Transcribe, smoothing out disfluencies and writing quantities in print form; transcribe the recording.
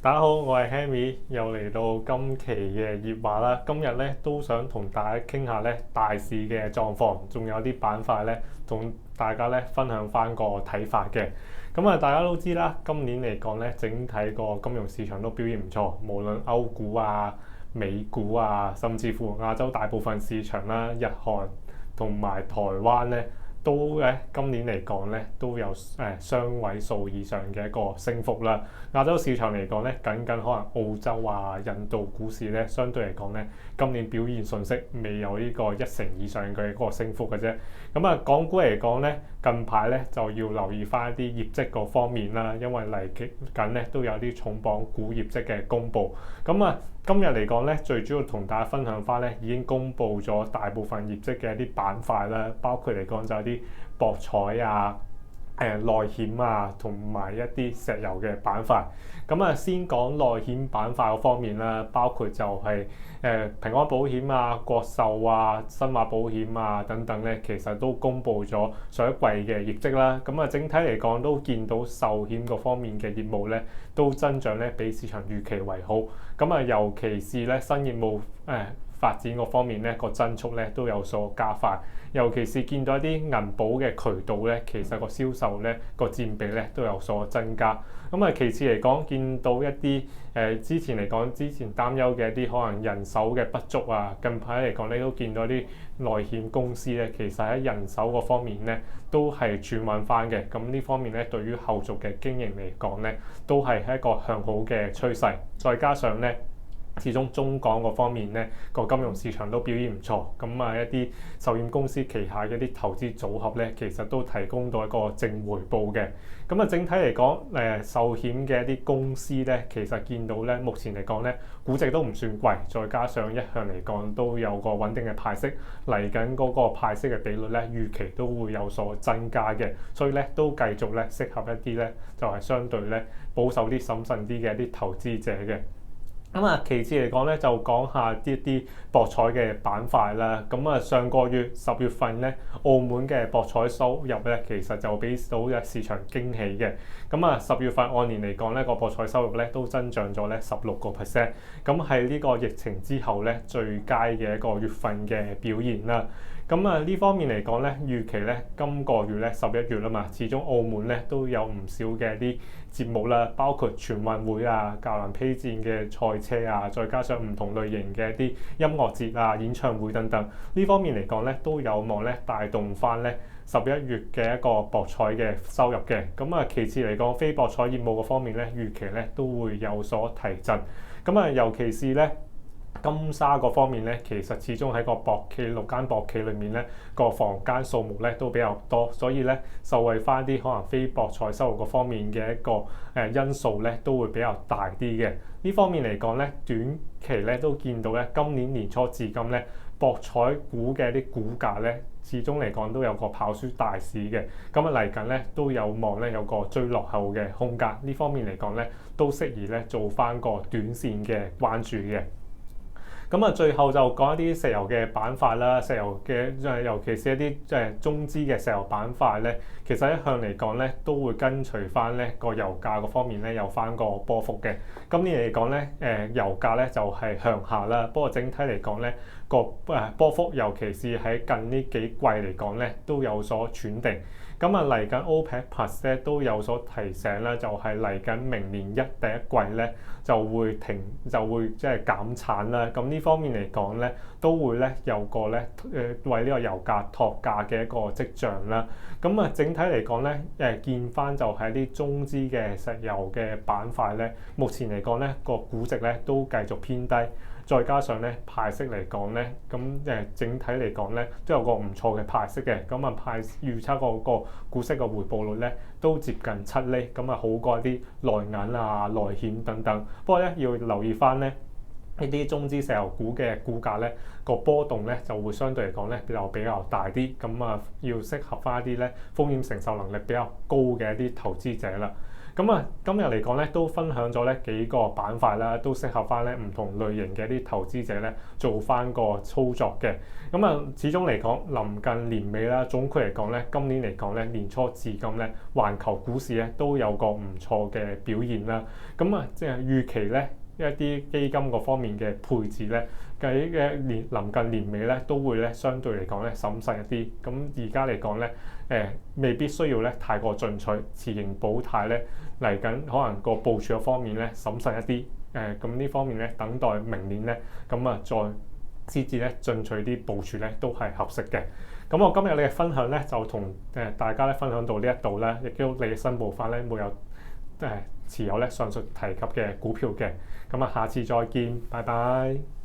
大家好，我係 Henry，又嚟到今期嘅熱話啦。今日咧都想同大家傾下咧大市嘅狀況，仲有啲板塊咧同大家咧分享翻個睇法嘅。大家都知啦，今年嚟講咧，整體個金融市場都表現唔錯，無論歐股啊、美股啊，甚至乎亞洲大部分市場啦、日韓同埋台灣咧。都咧今年嚟講咧都有雙位數以上嘅一個升幅啦。亞洲市場嚟講咧，僅可能澳洲啊、印度股市咧，相對嚟講咧，今年表現順息未有呢個1成以上嘅嗰個升幅嘅啫。港股嚟講咧，近排咧就要留意翻一啲業績嗰方面啦，因為嚟緊咧都有啲重磅股業績嘅公布。今日嚟講咧，最主要同大家分享翻咧，已經公布咗大部分業績嘅一啲板塊啦，包括嚟講就有啲博彩啊、內險啊，同埋一啲石油嘅板塊。先講內險板塊嗰方面啦，包括就係平安保險啊、國壽啊、新華保險啊等等咧，其實都公布咗上一季嘅業績啦。整體嚟講都見到壽險嗰方面嘅業務咧，都增長咧比市場預期為好。尤其是咧新業務發展嗰方面咧，個增速咧都有所加快，尤其是見到一啲銀保嘅渠道咧，其實個銷售咧個佔比咧都有所增加。其次嚟講，見到一啲之前擔憂嘅一啲可能人手嘅不足啊，近排嚟講咧都見到啲內險公司咧，其實喺人手嗰方面咧都係轉穩翻嘅。咁呢方面咧，對於後續嘅經營嚟講咧，都係一個向好嘅趨勢。再加上咧，始終中港嗰方面咧個金融市場都表現唔錯，一啲壽險公司旗下嘅一啲投資組合咧，其實都提供到一個正回報嘅。整體嚟講，壽險嘅一啲公司咧，其實見到咧，目前嚟講咧，估值都唔算貴，再加上一向嚟講都有個穩定嘅派息，嚟緊嗰個派息嘅比率咧，預期都會有所增加嘅，所以咧都繼續咧適合一啲咧就係相對咧保守啲、審慎啲嘅一啲投資者嘅。其次嚟講咧，就講下啲博彩嘅板塊啦。上個月10月份咧，澳門嘅博彩收入咧，其實就俾到市場驚喜嘅。10月份按年嚟講咧，個博彩收入咧都增長咗咧16%。係呢個疫情之後咧最佳嘅一個月份嘅表現啦。呢方面嚟講咧，預期咧今個月咧11月啦嘛，始終澳門咧都有唔少嘅啲節目啦，包括全運會啊、教蘭披戰嘅賽車啊，再加上唔同類型嘅一啲音樂節啊、演唱會等等，呢方面嚟講咧都有望咧帶動翻咧11月嘅一個博彩嘅收入嘅。其次嚟講，非博彩業務嘅方面咧，預期咧都會有所提振。尤其是咧金沙嗰方面咧，其實始終喺個6間博企裏面咧，個房間數目咧都比較多，所以咧受惠翻啲可能非博彩收入嗰方面嘅一個因素咧，都會比較大啲嘅。呢方面嚟講咧，短期咧都見到咧，今年年初至今咧，博彩股嘅啲股價咧，始終嚟講都有個跑輸大市嘅。嚟緊咧都有望咧有個追落後嘅空間。呢方面嚟講咧，都適宜咧做翻個短線嘅關注嘅。最後就講一啲石油嘅板塊啦，石油嘅尤其是一啲中資嘅石油板塊咧，其實一向嚟講咧都會跟隨翻咧個油價嗰方面咧有翻個波幅嘅。今年嚟講咧，油價咧就係向下啦，不過整體嚟講咧個波幅，尤其是喺近呢幾季嚟講咧都有所喘定。嚟緊 OPEC Plus 咧都有所提醒啦，就係嚟緊明年第一季咧就會即係減產啦。呢方面嚟講咧，都會咧有個咧為呢個油價托價嘅一個跡象啦。整體嚟講咧，見翻就係啲中資嘅石油嘅板塊咧，目前嚟講咧個估值咧都繼續偏低。再加上咧派息嚟講咧，整體嚟講咧都有個唔錯嘅派息嘅。預測個股息嘅回報率咧都接近7厘，好過一啲內銀啊、內險等等。不過咧要留意翻咧呢啲中資石油股嘅股價咧個波動咧就會相對嚟講咧比較大啲。要適合翻一啲咧風險承受能力比較高嘅一啲投資者啦。咁啊，今日嚟講咧，都分享咗咧幾個板塊啦，都適合翻咧唔同類型嘅一啲投資者咧做翻個操作嘅。咁啊，始終嚟講，臨近年尾啦，總括嚟講咧，今年嚟講咧，年初至今咧，環球股市咧都有個唔錯嘅表現啦。咁啊，即係預期咧一啲基金嗰方面嘅配置咧，臨近年尾咧都會咧相對嚟講咧審慎一啲。咁而家嚟講咧，未必需要咧太過進取，持盈保泰咧嚟緊可能個部署嘅方面咧審慎一啲。咁呢方面咧等待明年咧，咁啊再先至咧進取啲部署咧都係合適嘅。咁我今日嘅分享咧就同大家咧分享到呢一度咧，亦都你申報翻咧沒有持有咧上述提及嘅股票嘅。咁啊，下次再見，拜拜。